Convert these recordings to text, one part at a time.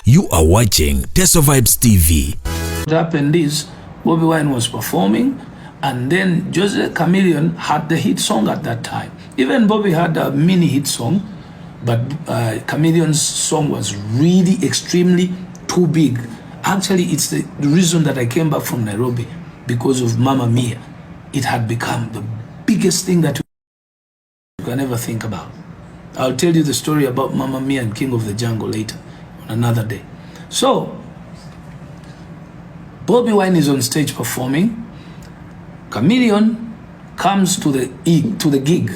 You are watching Teso Vibes TV. What happened is, Bobi Wine was performing, and then Chameleone had the hit song at that time. Even Bobi had a mini hit song, but Chameleone's song was really extremely too big. Actually, it's the reason that I came back from Nairobi, because of Mamma Mia. It had become the biggest thing that you can ever think about. I'll tell you the story about Mamma Mia and King of the Jungle later, on another day. So, Bobi Wine is on stage performing. Chameleone comes to the gig.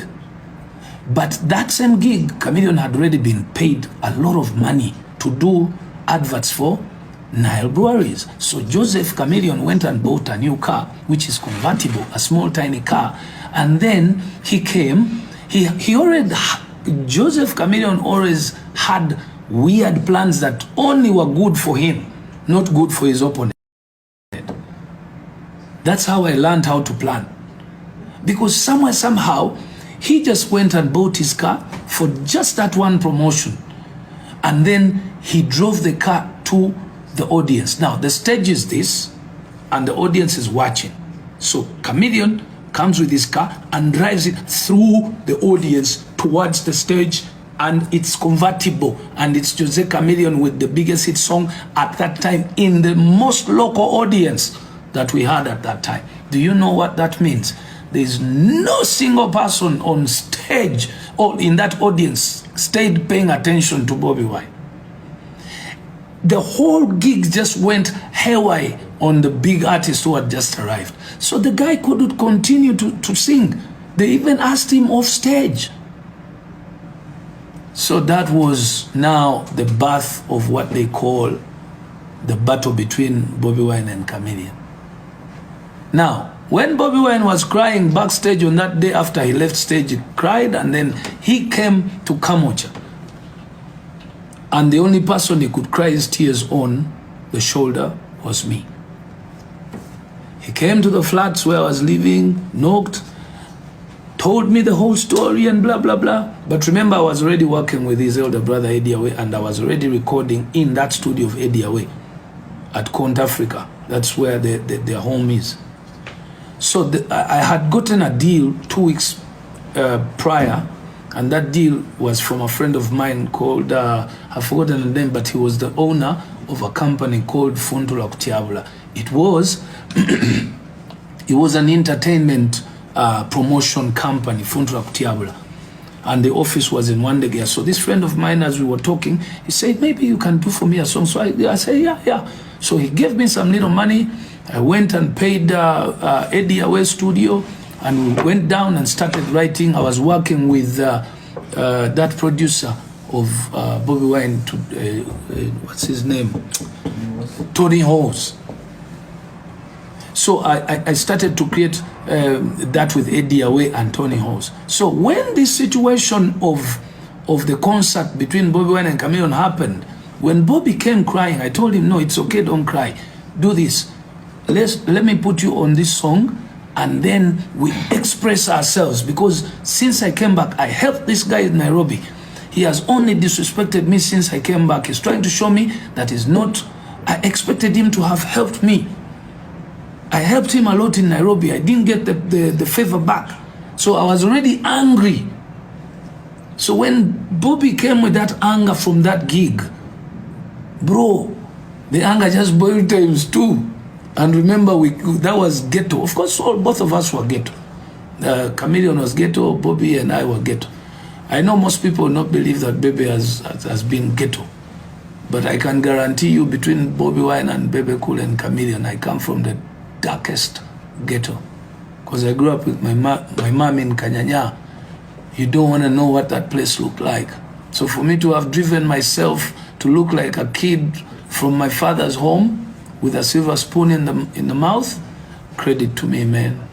But that same gig, Chameleone had already been paid a lot of money to do adverts for Nile breweries. So Joseph Chameleone went and bought a new car, which is convertible, a small tiny car. And then he came, Joseph Chameleone always had weird plans that only were good for him, not good for his opponent. That's how I learned how to plan. Because somehow, he just went and bought his car for just that one promotion. And then he drove the car to the audience. Now, the stage is this, and the audience is watching. So Chameleone comes with his car and drives it through the audience towards the stage, and it's convertible, and it's Jose Chameleone with the biggest hit song at that time in the most local audience that we had at that time. Do you know what that means? There's no single person on stage or in that audience stayed paying attention to Bobi Wine. The whole gig just went haywire on the big artist who had just arrived. So the guy couldn't continue to sing. They even asked him off stage. So that was now the birth of what they call the battle between Bobi Wine and Chameleone. Now, when Bobi Wine was crying backstage on that day after he left stage, he cried, and then he came to Kamocha. And the only person he could cry his tears on the shoulder was me. He came to the flats where I was living, knocked, told me the whole story and blah, blah, blah. But remember, I was already working with his elder brother, Eddie Away, and I was already recording in that studio of Eddie Away at Count Africa. That's where their home is. So I had gotten a deal 2 weeks prior, and that deal was from a friend of mine called, I've forgotten the name, but he was the owner of a company called Funtula Kutiabula. It was, it was an entertainment promotion company, Funtula Kutiabula. And the office was in Wandegea. So this friend of mine, as we were talking, he said, maybe you can do for me a song. So I said, yeah. So he gave me some little money. I went and paid Eddie Away studio, and we went down and started writing. I was working with that producer of Bobi Wine, what's his name? Tony Hawes. So I started to create that with Eddie Away and Tony Hawes. So when this situation of the concert between Bobi Wine and Chameleone happened, when Bobi came crying, I told him, no, it's okay, don't cry. Do this. Let me put you on this song, and then we express ourselves. Because since I came back, I helped this guy in Nairobi. He has only disrespected me since I came back. He's trying to show me that he's not. I expected him to have helped me. I helped him a lot in Nairobi. I didn't get the favor back. So I was already angry. So when Bobi came with that anger from that gig, bro, the anger just boiled times 2. And remember, that was ghetto. Of course, both of us were ghetto. Chameleone was ghetto, Bobi and I were ghetto. I know most people will not believe that Bebe has been ghetto. But I can guarantee you, between Bobi Wine and Bebe Cool and Chameleone, I come from the darkest ghetto. Because I grew up with my mom in Kanyanya. You don't want to know what that place looked like. So for me to have driven myself to look like a kid from my father's home with a silver spoon in the mouth, credit to me, man.